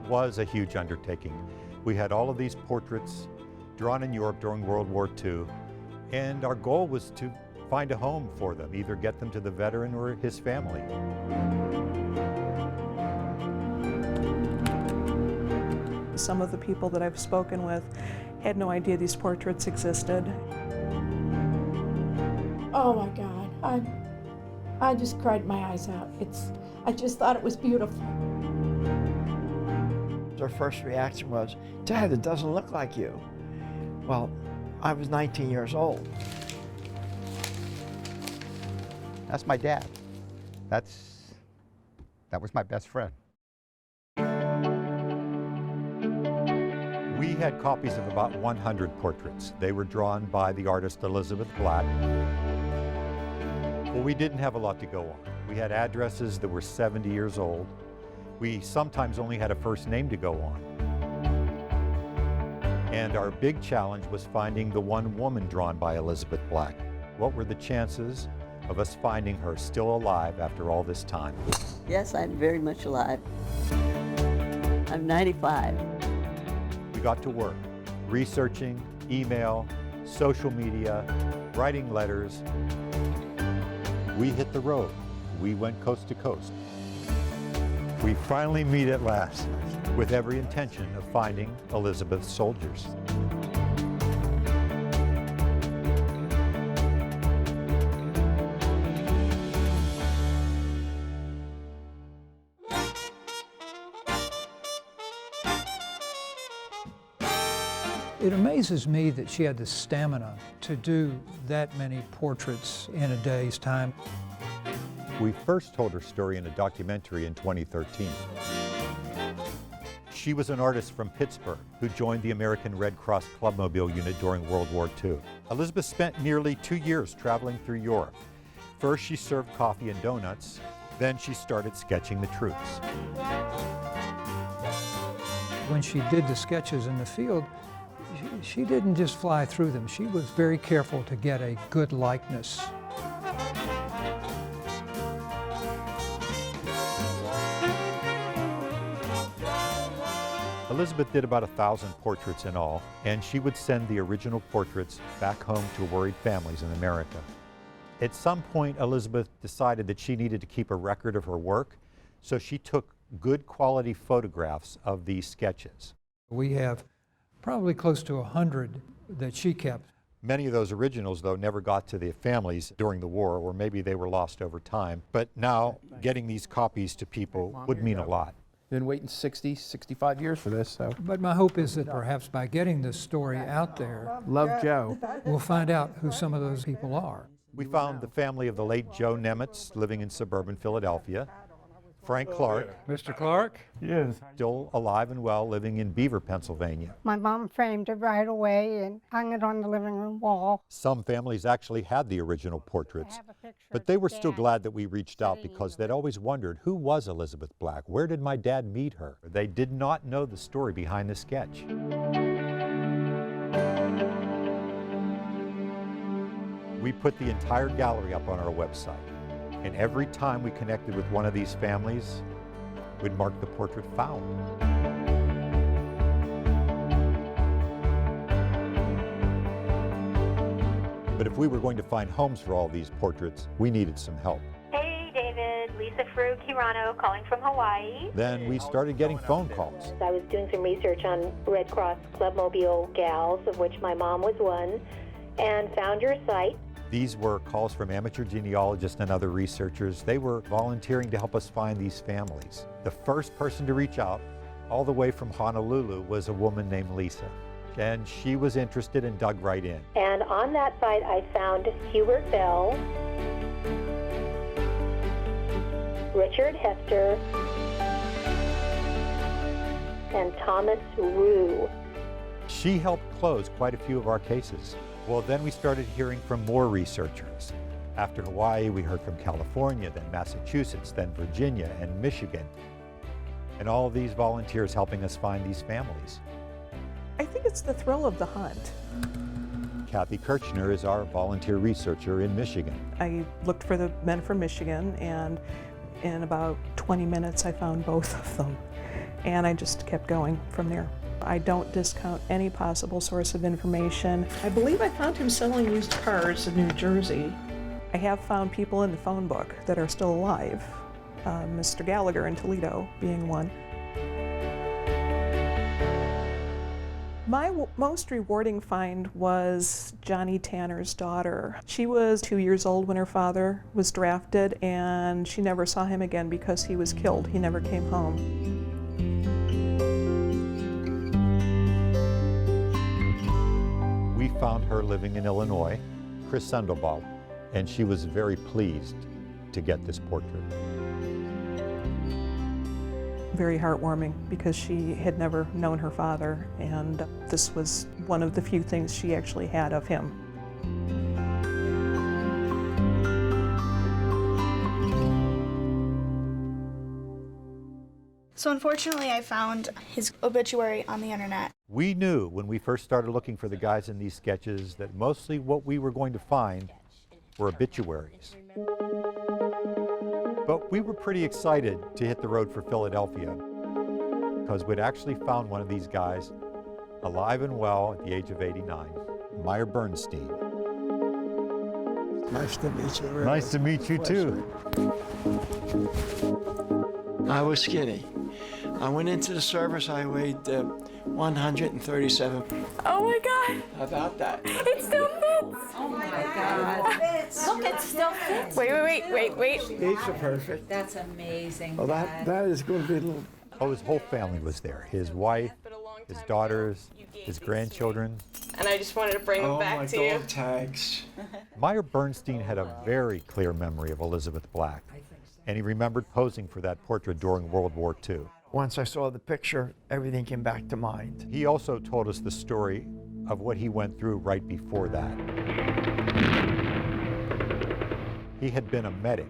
was a huge undertaking. We had all of these portraits drawn in Europe during World War II, and our goal was to find a home for them, either get them to the veteran or his family. Some of the people that I've spoken with had no idea these portraits existed. Oh my God, I just cried my eyes out. I just thought it was beautiful. Their first reaction was, "Dad, it doesn't look like you." Well, I was 19 years old. That's my dad. That was my best friend. We had copies of about 100 portraits. They were drawn by the artist Elizabeth Black. Well, we didn't have a lot to go on. We had addresses that were 70 years old. We sometimes only had a first name to go on. And our big challenge was finding the one woman drawn by Elizabeth Black. What were the chances of us finding her still alive after all this time? Yes, I'm very much alive. I'm 95. We got to work, researching, email, social media, writing letters. We hit the road. We went coast to coast. We finally meet at last, with every intention of finding Elizabeth's soldiers. It amazes me that she had the stamina to do that many portraits in a day's time. We first told her story in a documentary in 2013. She was an artist from Pittsburgh who joined the American Red Cross Clubmobile unit during World War II. Elizabeth spent nearly 2 years traveling through Europe. First, she served coffee and donuts. Then she started sketching the troops. When she did the sketches in the field, she didn't just fly through them. She was very careful to get a good likeness. Elizabeth did about 1,000 portraits in all, and she would send the original portraits back home to worried families in America. At some point, Elizabeth decided that she needed to keep a record of her work, so she took good quality photographs of these sketches. We have probably close to 100 that she kept. Many of those originals, though, never got to the families during the war, or maybe they were lost over time. But now, getting these copies to people would mean a lot. Been waiting 60, 65 years for this, so. But my hope is that perhaps by getting this story out there, Love Joe. we'll find out who some of those people are. We found the family of the late Joe Nemitz living in suburban Philadelphia. Frank Clark, Mr. Clark? Yes. still alive and well, living in Beaver, Pennsylvania. My mom framed it right away and hung it on the living room wall. Some families actually had the original portraits, but they were still glad that we reached out because they'd always wondered, who was Elizabeth Black? Where did my dad meet her? They did not know the story behind the sketch. We put the entire gallery up on our website, and every time we connected with one of these families, we'd mark the portrait found. But if we were going to find homes for all these portraits, we needed some help. Hey, David. Lisa Fru Kirano calling from Hawaii. Then we started getting phone calls. I was doing some research on Red Cross Clubmobile gals, of which my mom was one, and found your site. These were calls from amateur genealogists and other researchers. They were volunteering to help us find these families. The first person to reach out, all the way from Honolulu, was a woman named Lisa. And she was interested and dug right in. And on that site, I found Hubert Bell, Richard Hester, and Thomas Rue. She helped close quite a few of our cases. Well, then we started hearing from more researchers. After Hawaii, we heard from California, then Massachusetts, then Virginia and Michigan. And all of these volunteers helping us find these families. I think it's the thrill of the hunt. Kathy Kirchner is our volunteer researcher in Michigan. I looked for the men from Michigan, and in about 20 minutes I found both of them. and I just kept going from there. I don't discount any possible source of information. I believe I found him selling used cars in New Jersey. I have found people in the phone book that are still alive, Mr. Gallagher in Toledo being one. My most rewarding find was Johnny Tanner's daughter. She was 2 years old when her father was drafted, and she never saw him again because he was killed. He never came home. We found her living in Illinois, Chris Sandoval, and she was very pleased to get this portrait. Very heartwarming because she had never known her father, and this was one of the few things she actually had of him. So unfortunately, I found his obituary on the internet. We knew when we first started looking for the guys in these sketches that mostly what we were going to find were obituaries. But we were pretty excited to hit the road for Philadelphia because we'd actually found one of these guys alive and well at the age of 89, Meyer Bernstein. Nice to meet you. Really. Nice to meet you too. I was skinny. I went into the service, I weighed 137. Oh my God! How about that? It still fits! Oh my God. Look, it still fits. Wait. These are perfect. That's amazing. Well, that is going to be a little... Oh, his whole family was there. His wife, his daughters, his grandchildren. And I just wanted to bring them back to you. Oh, my dog tags. Meyer Bernstein had a very clear memory of Elizabeth Black, and he remembered posing for that portrait during World War II. Once I saw the picture, everything came back to mind. He also told us the story of what he went through right before that. He had been a medic,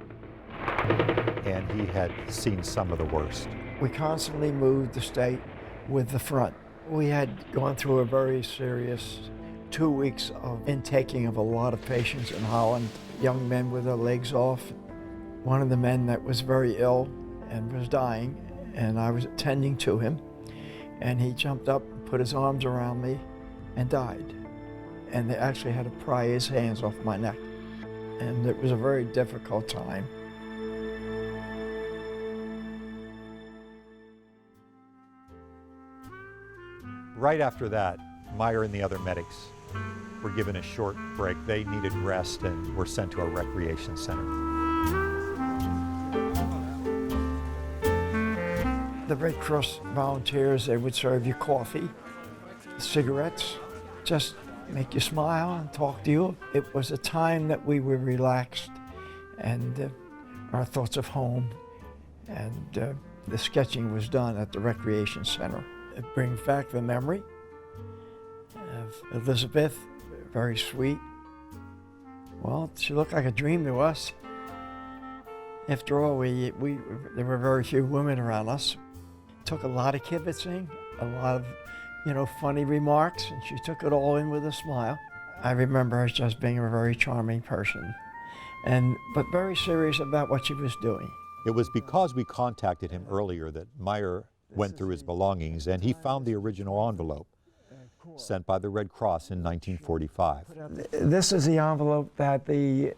and he had seen some of the worst. We constantly moved the state with the front. We had gone through a very serious 2 weeks of intaking of a lot of patients in Holland, young men with their legs off. One of the men that was very ill and was dying, and I was attending to him, and he jumped up, put his arms around me, and died. And they actually had to pry his hands off my neck. And it was a very difficult time. Right after that, Meyer and the other medics were given a short break. They needed rest and were sent to a recreation center. The Red Cross volunteers, they would serve you coffee, cigarettes, just make you smile and talk to you. It was a time that we were relaxed and our thoughts of home, and the sketching was done at the recreation center. It brings back the memory of Elizabeth, very sweet. Well, she looked like a dream to us. After all, there were very few women around us. Took a lot of kibitzing, a lot of, funny remarks, and she took it all in with a smile. I remember her just being a very charming person, but very serious about what she was doing. It was because we contacted him earlier that Meyer went through his belongings, and he found the original envelope sent by the Red Cross in 1945. This is the envelope that the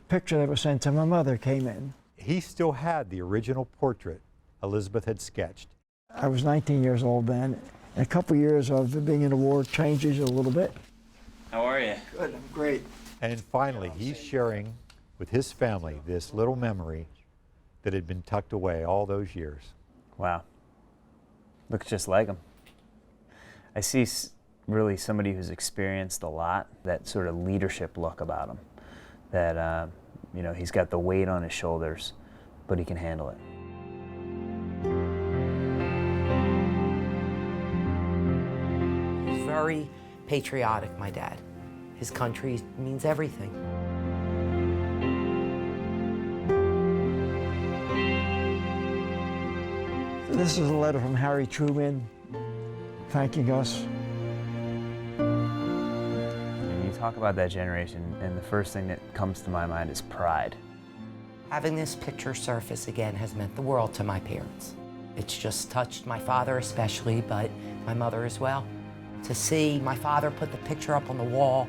picture that was sent to my mother came in. He still had the original portrait Elizabeth had sketched. I was 19 years old then. In a couple years of being in the war changes a little bit. How are you? Good, I'm great. And finally, he's sharing with his family this little memory that had been tucked away all those years. Wow. Looks just like him. I see really somebody who's experienced a lot, that sort of leadership look about him. That, he's got the weight on his shoulders, but he can handle it. He's very patriotic, my dad. His country means everything. This is a letter from Harry Truman thanking us. When you talk about that generation, and the first thing that comes to my mind is pride. Having this picture surface again has meant the world to my parents. It's just touched my father especially, but my mother as well. To see my father put the picture up on the wall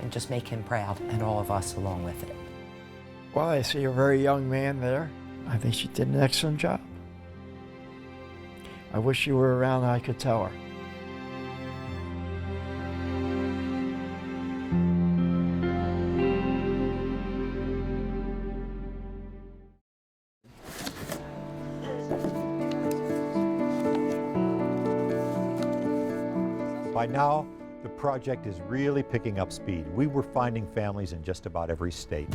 and just make him proud, and all of us along with it. Well, I see a very young man there. I think she did an excellent job. I wish you were around and I could tell her. By now, the project is really picking up speed. We were finding families in just about every state.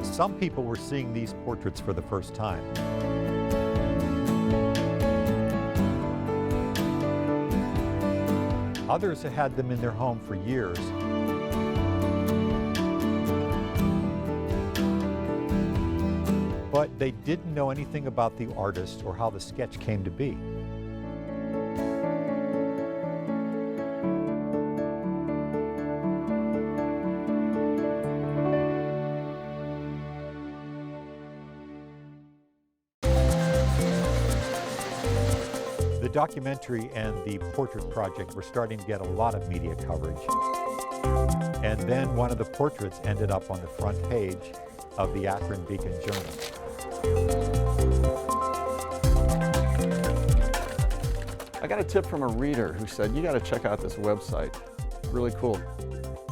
Some people were seeing these portraits for the first time. Others had had them in their home for years. But they didn't know anything about the artist or how the sketch came to be. The documentary and the portrait project were starting to get a lot of media coverage. And then one of the portraits ended up on the front page of the Akron Beacon Journal. I got a tip from a reader who said, you got to check out this website. It's really cool.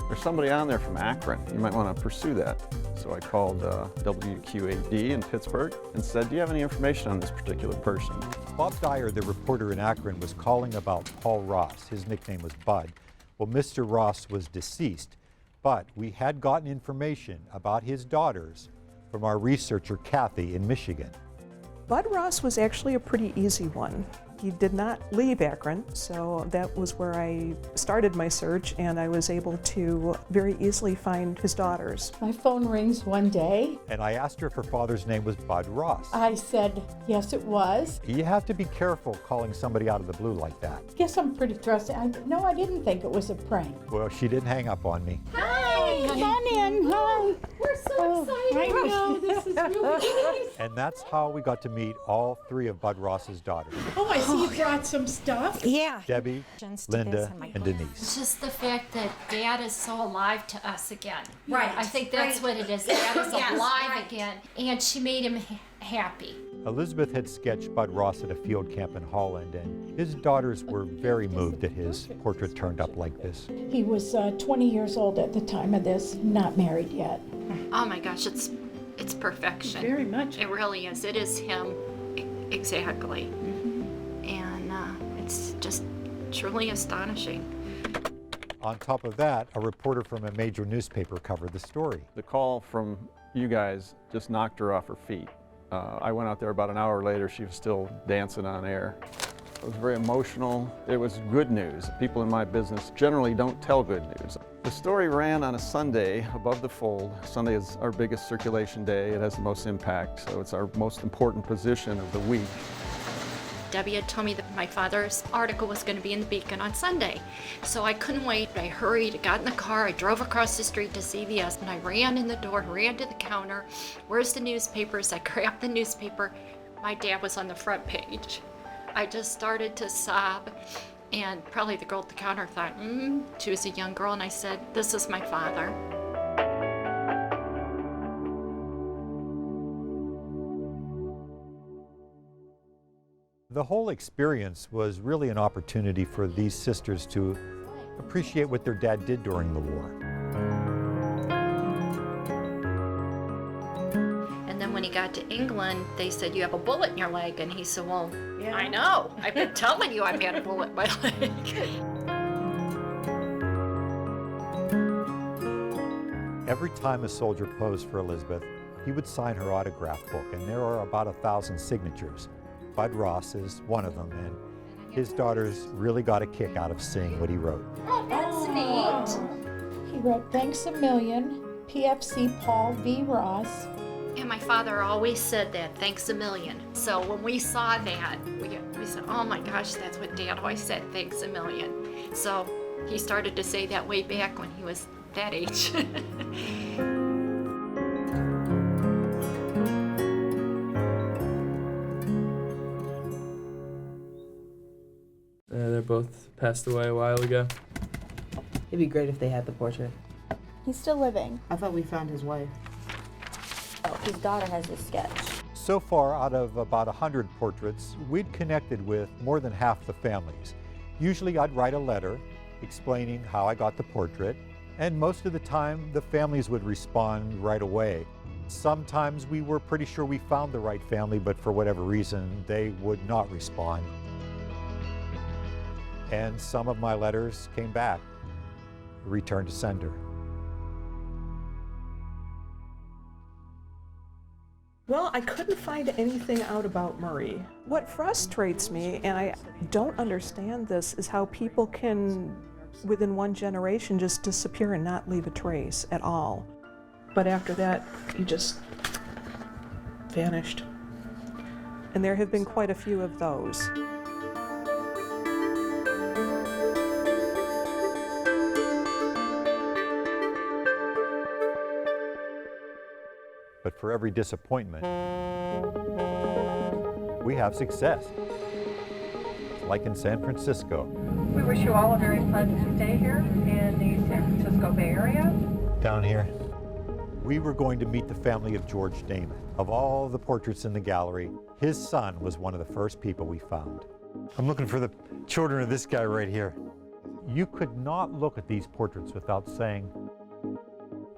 There's somebody on there from Akron. You might want to pursue that. So I called WQED in Pittsburgh and said, do you have any information on this particular person? Bob Dyer, the reporter in Akron, was calling about Paul Ross. His nickname was Bud. Well, Mr. Ross was deceased, but we had gotten information about his daughters from our researcher, Kathy, in Michigan. Bud Ross was actually a pretty easy one. He did not leave Akron, so that was where I started my search, and I was able to very easily find his daughters. My phone rings one day. And I asked her if her father's name was Bud Ross. I said, yes, it was. You have to be careful calling somebody out of the blue like that. Guess I'm pretty trusting. No, I didn't think it was a prank. Well, she didn't hang up on me. Hi, come on in. Hi. We're so excited. I know, this is really nice. And that's how we got to meet all three of Bud Ross's daughters. Oh, I see you brought some stuff. Yeah. Debbie, Linda, and Denise. Just the fact that Dad is so alive to us again. Right. I think that's what it is. Dad is alive again. And she made him happy. Elizabeth had sketched Bud Ross at a field camp in Holland, and his daughters were very moved that his portrait turned up like this. He was 20 years old at the time of this, not married yet. Oh my gosh, it's perfection. Very much. It really is. It is him exactly. And it's just truly astonishing. On top of that, a reporter from a major newspaper covered the story. The call from you guys just knocked her off her feet. I went out there about an hour later, she was still dancing on air. It was very emotional. It was good news. People in my business generally don't tell good news. The story ran on a Sunday above the fold. Sunday is our biggest circulation day. It has the most impact, so it's our most important position of the week. Debbie had told me that my father's article was going to be in the Beacon on Sunday. So I couldn't wait. I hurried, got in the car, I drove across the street to CVS, and I ran in the door, ran to the counter. Where's the newspapers? I grabbed the newspaper. My dad was on the front page. I just started to sob, and probably the girl at the counter thought, she was a young girl, and I said, this is my father. The whole experience was really an opportunity for these sisters to appreciate what their dad did during the war. And then when he got to England, they said, you have a bullet in your leg. And he said, well, yeah. I know. I've been telling you I've had a bullet in my leg. Every time a soldier posed for Elizabeth, he would sign her autograph book, and there are about 1,000 signatures. Bud Ross is one of them, and his daughters really got a kick out of seeing what he wrote. Oh, that's neat. He wrote, thanks a million, PFC Paul V. Ross. And my father always said that, thanks a million. So when we saw that, we said, oh my gosh, that's what Dad always said, thanks a million. So he started to say that way back when he was that age. They're both passed away a while ago. It'd be great if they had the portrait. He's still living. I thought we found his wife. Oh, his daughter has a sketch. So far, out of about 100 portraits, we'd connected with more than half the families. Usually I'd write a letter explaining how I got the portrait, and most of the time the families would respond right away. Sometimes we were pretty sure we found the right family, but for whatever reason, they would not respond. And some of my letters came back, returned to sender. Well, I couldn't find anything out about Murray. What frustrates me, and I don't understand this, is how people can, within one generation, just disappear and not leave a trace at all. But after that, he just vanished. And there have been quite a few of those. But for every disappointment, we have success. Like in San Francisco. We wish you all a very pleasant stay here in the San Francisco Bay Area. Down here. We were going to meet the family of George Damon. Of all the portraits in the gallery, his son was one of the first people we found. I'm looking for the children of this guy right here. You could not look at these portraits without saying,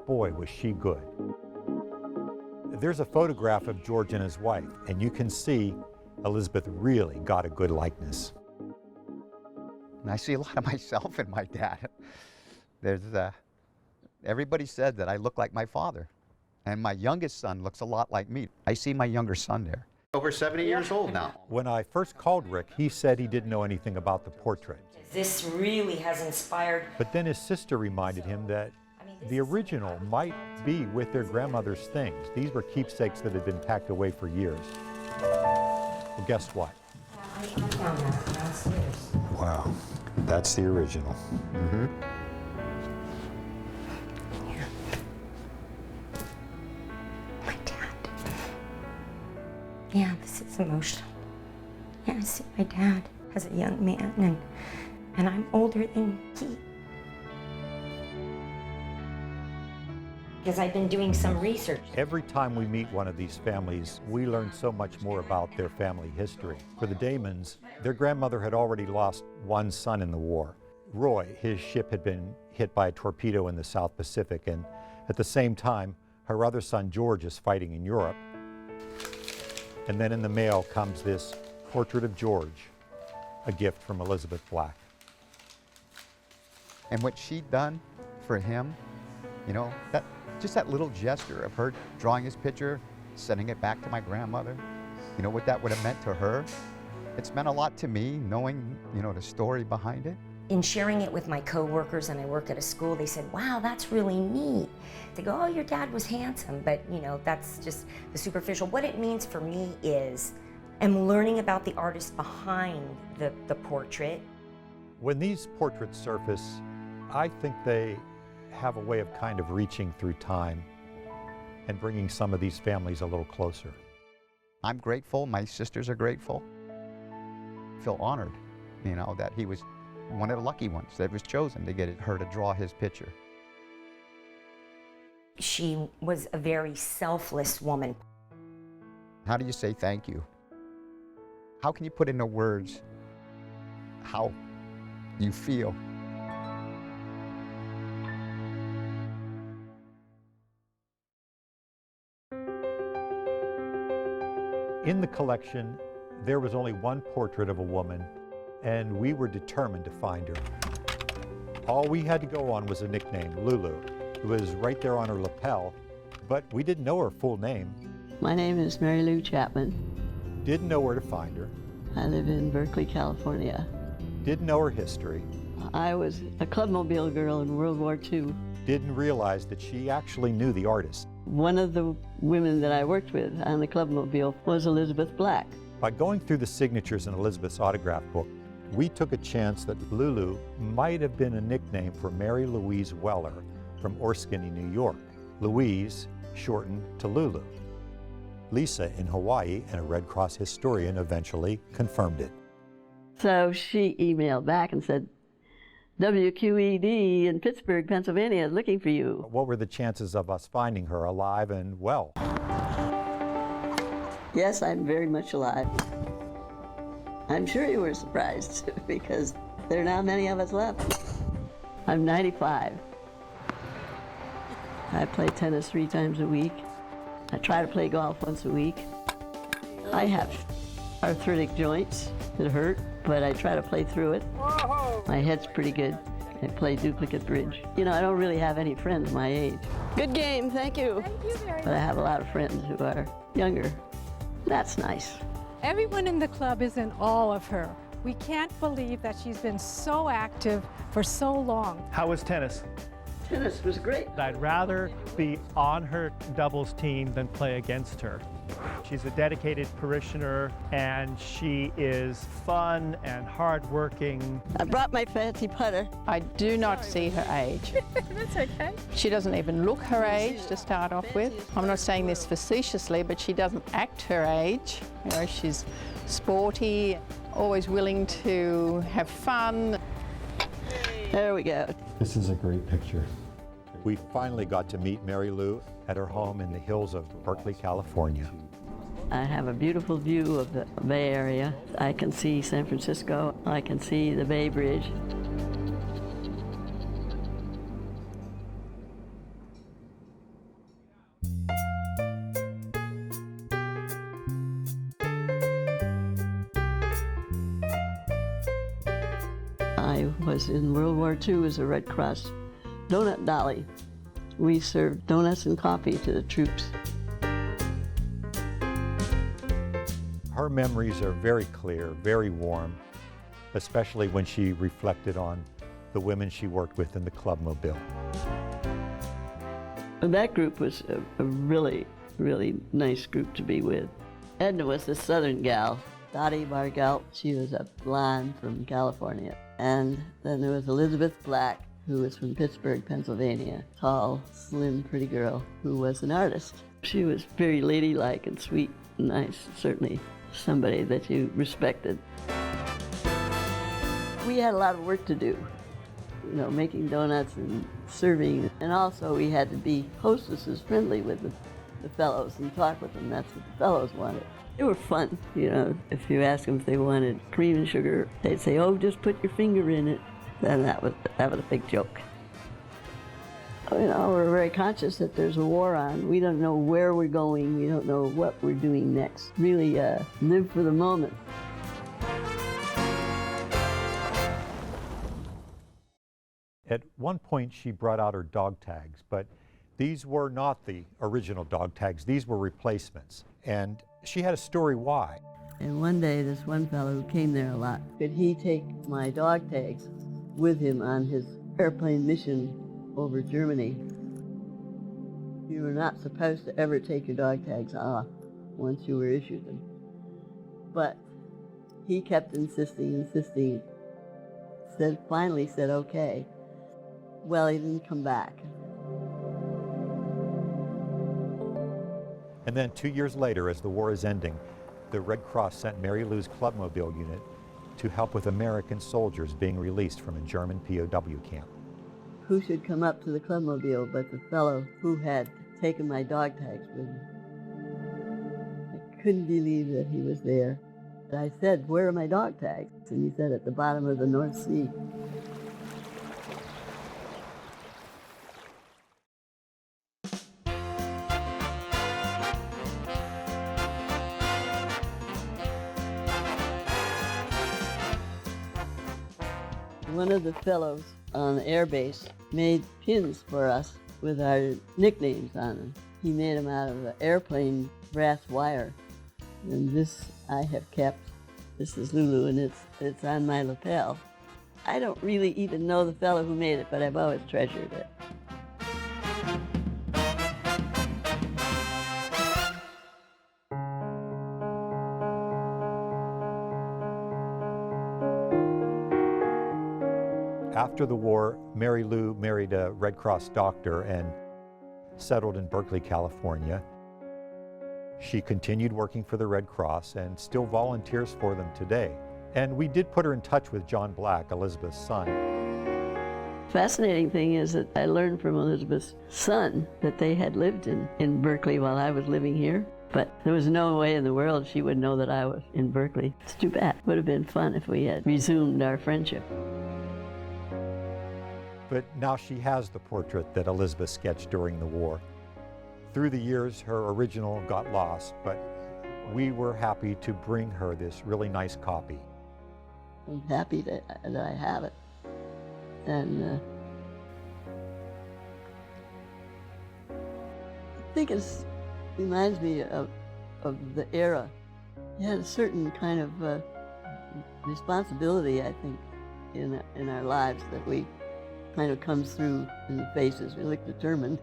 boy, was she good. There's a photograph of George and his wife, and you can see Elizabeth really got a good likeness. And I see a lot of myself in my dad. Everybody said that I look like my father, and my youngest son looks a lot like me. I see my younger son there. Over 70 years old now. When I first called Rick, he said he didn't know anything about the portrait. This really has inspired. But then his sister reminded him that the original might be with their grandmother's things. These were keepsakes that had been packed away for years. Well, guess what? I found that downstairs. Wow, that's the original. Mm-hmm. Here. My dad. Yeah, this is emotional. Yeah, I see my dad as a young man, and I'm older than he. Because I've been doing some research. Every time we meet one of these families, we learn so much more about their family history. For the Damons, their grandmother had already lost one son in the war. Roy, his ship had been hit by a torpedo in the South Pacific, and at the same time, her other son George is fighting in Europe. And then in the mail comes this portrait of George, a gift from Elizabeth Black. And what she'd done for him, you know, just that little gesture of her drawing his picture, sending it back to my grandmother, you know what that would have meant to her? It's meant a lot to me, knowing, you know, the story behind it. In sharing it with my coworkers, and I work at a school, they said, wow, that's really neat. They go, oh, your dad was handsome, but you know, that's just the superficial. What it means for me is I'm learning about the artist behind the portrait. When these portraits surface, I think they have a way of kind of reaching through time and bringing some of these families a little closer. I'm grateful, my sisters are grateful. I feel honored, you know, that he was one of the lucky ones that was chosen to get her to draw his picture. She was a very selfless woman. How do you say thank you? How can you put into words how you feel? In the collection, there was only one portrait of a woman, and we were determined to find her. All we had to go on was a nickname, Lulu. It was right there on her lapel, but we didn't know her full name. My name is Mary Lou Chapman. Didn't know where to find her. I live in Berkeley, California. Didn't know her history. I was a clubmobile girl in World War II. Didn't realize that she actually knew the artist. One of the women that I worked with on the clubmobile was Elizabeth Black. By going through the signatures in Elizabeth's autograph book, We took a chance that Lulu might have been a nickname for Mary Louise Weller from Orskany, New York. Louise shortened to Lulu. Lisa in Hawaii and a Red Cross historian eventually confirmed it. So she emailed back and said, WQED in Pittsburgh, Pennsylvania is looking for you. What were the chances of us finding her alive and well? Yes, I'm very much alive. I'm sure you were surprised because there are not many of us left. I'm 95. I play tennis 3 times a week. I try to play golf once a week. I have arthritic joints that hurt, but I try to play through it. My head's pretty good. I play duplicate bridge. You know, I don't really have any friends my age. Good game, thank you. Thank you very much. But I have a lot of friends who are younger. That's nice. Everyone in the club is in awe of her. We can't believe that she's been so active for so long. How was tennis? Tennis was great. I'd rather be on her doubles team than play against her. She's a dedicated parishioner, and she is fun and hardworking. I brought my fancy putter. I do not see her age. That's okay. She doesn't even look her age to start off with. I'm not saying this facetiously, but she doesn't act her age. You know, she's sporty, always willing to have fun. There we go. This is a great picture. We finally got to meet Mary Lou at her home in the hills of Berkeley, California. I have a beautiful view of the Bay Area. I can see San Francisco. I can see the Bay Bridge. I was in World War II as a Red Cross donut dolly. We served donuts and coffee to the troops. Her memories are very clear, very warm, especially when she reflected on the women she worked with in the Clubmobile. That group was a really, really nice group to be with. Edna was the southern gal. Dottie Bargelt, she was a blonde from California. And then there was Elizabeth Black, who was from Pittsburgh, Pennsylvania. Tall, slim, pretty girl who was an artist. She was very ladylike and sweet and nice, certainly somebody that you respected. We had a lot of work to do, you know, making donuts and serving. And also we had to be hostesses friendly with the fellows and talk with them. That's what the fellows wanted. They were fun, you know. If you asked them if they wanted cream and sugar, they'd say, oh, just put your finger in it. Then that was a big joke. You know, we're very conscious that there's a war on. We don't know where we're going. We don't know what we're doing next. Really live for the moment. At one point, she brought out her dog tags, but these were not the original dog tags. These were replacements. And she had a story why. And one day, this one fellow who came there a lot, could he take my dog tags with him on his airplane mission over Germany? You were not supposed to ever take your dog tags off once you were issued them. But he kept insisting, finally said, okay. Well, he didn't come back. And then 2 years later, as the war is ending, the Red Cross sent Mary Lou's Clubmobile unit to help with American soldiers being released from a German POW camp. Who should come up to the Clubmobile but the fellow who had taken my dog tags with him. I couldn't believe that he was there. I said, where are my dog tags? And he said, at the bottom of the North Sea. One of the fellows on the air base made pins for us with our nicknames on them. He made them out of airplane brass wire. And this I have kept. This is Lulu, and it's on my lapel. I don't really even know the fellow who made it, but I've always treasured it. After the war, Mary Lou married a Red Cross doctor and settled in Berkeley, California. She continued working for the Red Cross and still volunteers for them today. And we did put her in touch with John Black, Elizabeth's son. Fascinating thing is that I learned from Elizabeth's son that they had lived in Berkeley while I was living here. But there was no way in the world she would know that I was in Berkeley. It's too bad. It would have been fun if we had resumed our friendship. But now she has the portrait that Elizabeth sketched during the war. Through the years, her original got lost, but we were happy to bring her this really nice copy. I'm happy that I have it. And I think it reminds me of the era. You had a certain kind of responsibility, I think, in our lives that we kind of comes through in the faces. We look determined.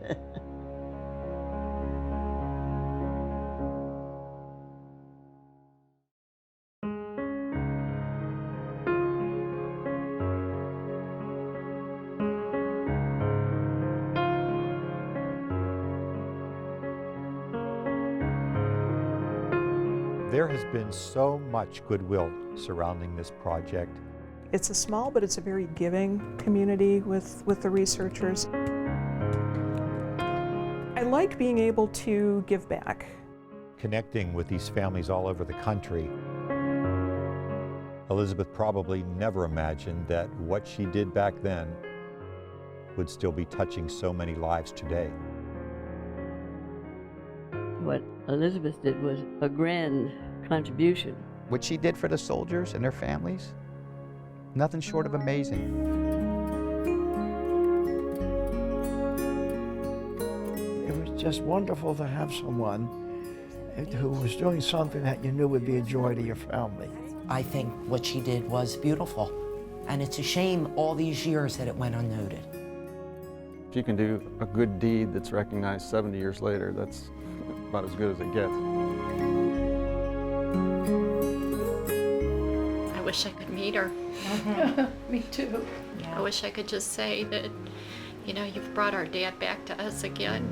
There has been so much goodwill surrounding this project. It's a small, but it's a very giving community with the researchers. I like being able to give back. Connecting with these families all over the country. Elizabeth probably never imagined that what she did back then would still be touching so many lives today. What Elizabeth did was a grand contribution. What she did for the soldiers and their families, nothing short of amazing. It was just wonderful to have someone who was doing something that you knew would be a joy to your family. I think what she did was beautiful, and it's a shame all these years that it went unnoted. If you can do a good deed that's recognized 70 years later, that's about as good as it gets. I wish I could meet her. Me too. I wish I could just say that, you know, you've brought our dad back to us again.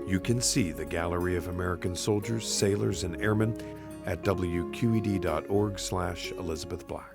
You can see the Gallery of American Soldiers, Sailors, and Airmen at WQED.org/Elizabeth Black.